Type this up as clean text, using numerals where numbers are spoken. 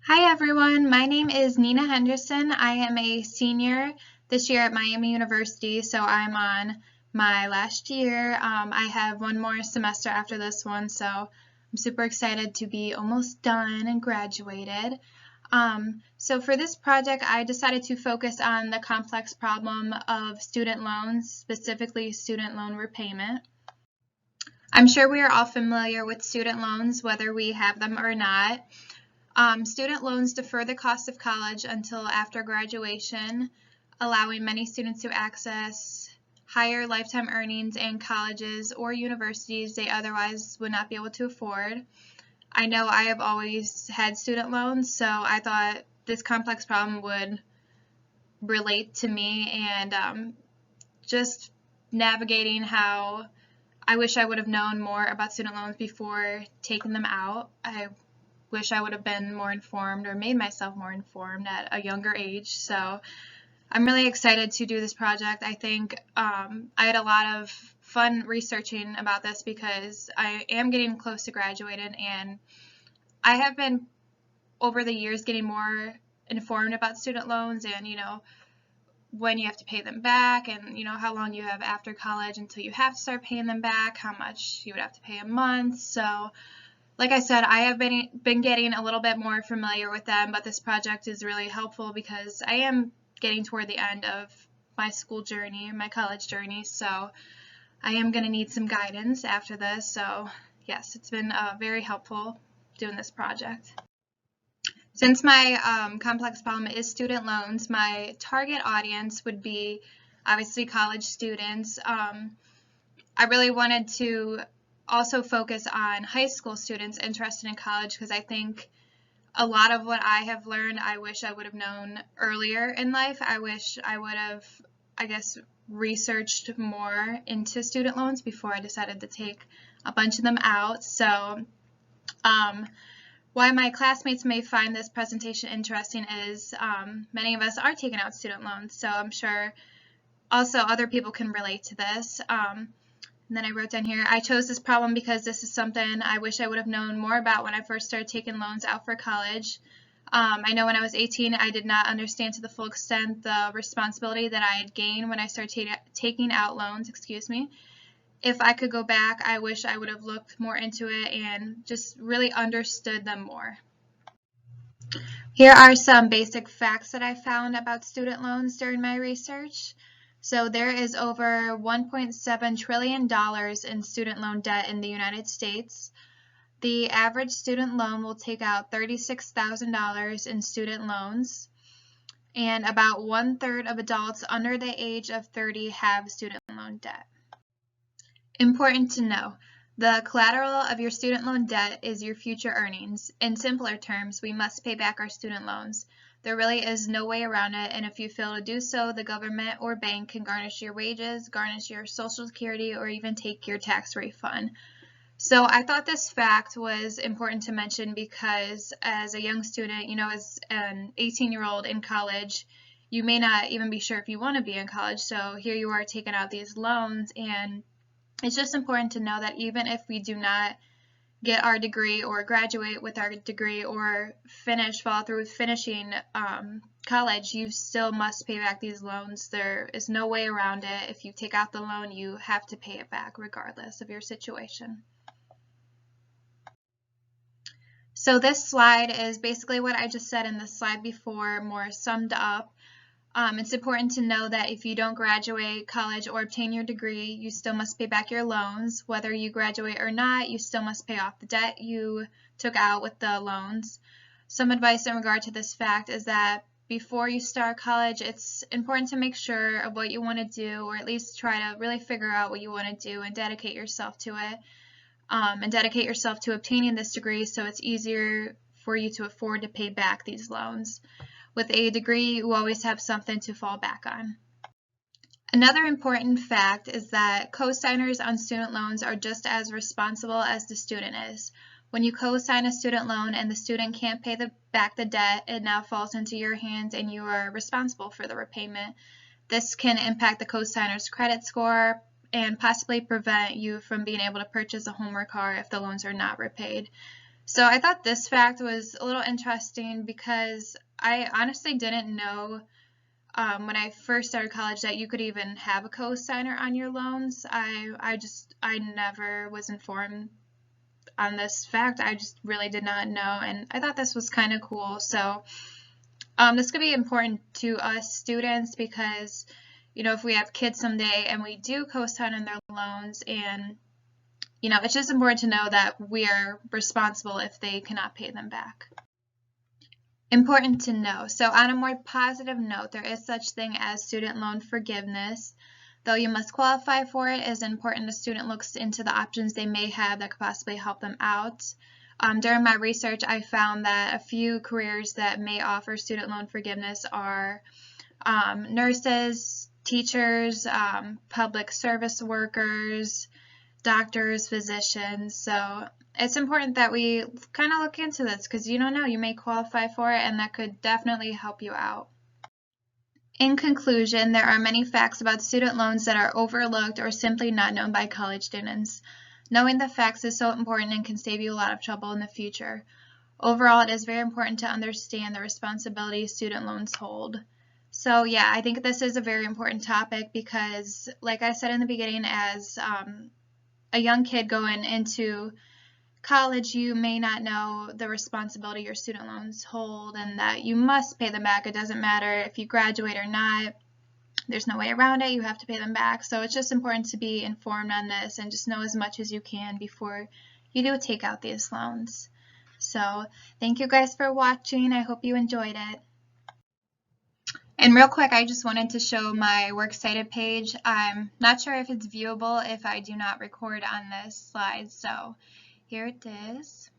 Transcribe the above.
Hi everyone, my name is Nina Henderson. I am a senior this year at Miami University, so I'm on my last year. I have one more semester after this one, so I'm super excited to be almost done and graduated. So for this project, I decided to focus on the complex problem of student loans, specifically student loan repayment. I'm sure we are all familiar with student loans, whether we have them or not. Student loans defer the cost of college until after graduation, allowing many students to access higher lifetime earnings in colleges or universities they otherwise would not be able to afford. I know I have always had student loans, so I thought this complex problem would relate to me, and just navigating how I wish I would have known more about student loans before taking them out. I wish I would have been more informed or made myself more informed at a younger age. So I'm really excited to do this project. I think I had a lot of fun researching about this because I am getting close to graduating, and I have been over the years getting more informed about student loans and when you have to pay them back, and how long you have after college until you have to start paying them back, how much you would have to pay a month. So like I said, I have been getting a little bit more familiar with them, but this project is really helpful because I am getting toward the end of my school journey, my college journey, so I am going to need some guidance after this. So yes, it's been very helpful doing this project. Since my complex problem is student loans, my target audience would be obviously college students. I really wanted to also focus on high school students interested in college because I think a lot of what I have learned, I wish I would have known earlier in life. I wish I would have, I guess, researched more into student loans before I decided to take a bunch of them out. So why my classmates may find this presentation interesting is many of us are taking out student loans, so I'm sure also other people can relate to this. And then I wrote down here, I chose this problem because this is something I wish I would have known more about when I first started taking loans out for college. I know when I was 18, I did not understand to the full extent the responsibility that I had gained when I started taking out loans, If I could go back, I wish I would have looked more into it and just really understood them more. Here are some basic facts that I found about student loans during my research. So there is over $1.7 trillion in student loan debt in the United States. The average student loan will take out $36,000 in student loans, and about 1/3 of adults under the age of 30 have student loan debt. Important to know, the collateral of your student loan debt is your future earnings. In simpler terms, we must pay back our student loans. There really is no way around it, and if you fail to do so, the government or bank can garnish your wages, garnish your Social Security, or even take your tax refund. So I thought this fact was important to mention because as a young student, as an 18-year-old in college, you may not even be sure if you want to be in college. So here you are taking out these loans, and it's just important to know that even if we do not get our degree or graduate with our degree or follow through with finishing college, you still must pay back these loans. There is no way around it. If you take out the loan, you have to pay it back regardless of your situation. So this slide is basically what I just said in the slide before, more summed up. It's important to know that if you don't graduate college or obtain your degree, you still must pay back your loans. Whether you graduate or not, you still must pay off the debt you took out with the loans. Some advice in regard to this fact is that before you start college, it's important to make sure of what you want to do, or at least try to really figure out what you want to do and dedicate yourself to it, and dedicate yourself to obtaining this degree so it's easier for you to afford to pay back these loans. With a degree, you always have something to fall back on. Another important fact is that co-signers on student loans are just as responsible as the student is. When you co-sign a student loan and the student can't pay back the debt, it now falls into your hands and you are responsible for the repayment. This can impact the co-signer's credit score and possibly prevent you from being able to purchase a home or car if the loans are not repaid. So I thought this fact was a little interesting because I honestly didn't know when I first started college that you could even have a cosigner on your loans. I never was informed on this fact. I just really did not know, and I thought this was kind of cool. So this could be important to us students because, if we have kids someday and we do co-sign on their loans, and it's just important to know that we are responsible if they cannot pay them back. Important to know. So on a more positive note, there is such thing as student loan forgiveness. Though you must qualify for it, it is important the student looks into the options they may have that could possibly help them out. During my research, I found that a few careers that may offer student loan forgiveness are nurses, teachers, public service workers, doctors, physicians. So it's important that we kind of look into this because you don't know, you may qualify for it, and that could definitely help you out. In conclusion, there are many facts about student loans that are overlooked or simply not known by college students. Knowing the facts is so important and can save you a lot of trouble in the future. Overall, it is very important to understand the responsibilities student loans hold. So yeah, I think this is a very important topic because, like I said in the beginning, as a young kid going into college, you may not know the responsibility your student loans hold and that you must pay them back. It doesn't matter if you graduate or not. There's no way around it. You have to pay them back. So it's just important to be informed on this and just know as much as you can before you do take out these loans. So thank you guys for watching. I hope you enjoyed it. And real quick, I just wanted to show my works cited page. I'm not sure if it's viewable if I do not record on this slide. So here it is.